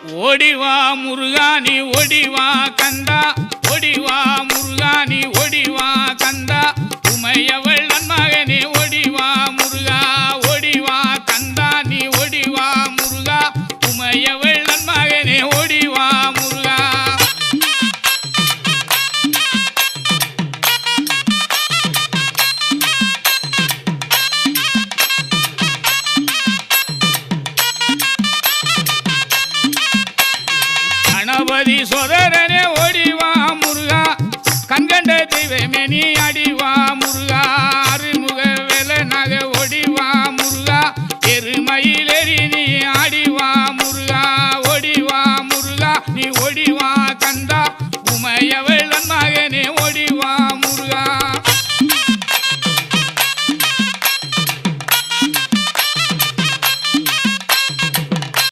ஓடிவா முருகா நீ ஓடிவா கந்தா, ஓடிவா முருகா நீ ஓடிவா கந்தா, உமையவள் நன்மகனே ஓடிவா முருகா, ஓடிவா கந்தா நீ ஓடிவா முருகா, உமையவள் நன்மகனே ஓடிவா முருகா. கணபதி சோதரனே ஓடிவா முருகா, கண்கண்ட தெய்வமே நீ அடி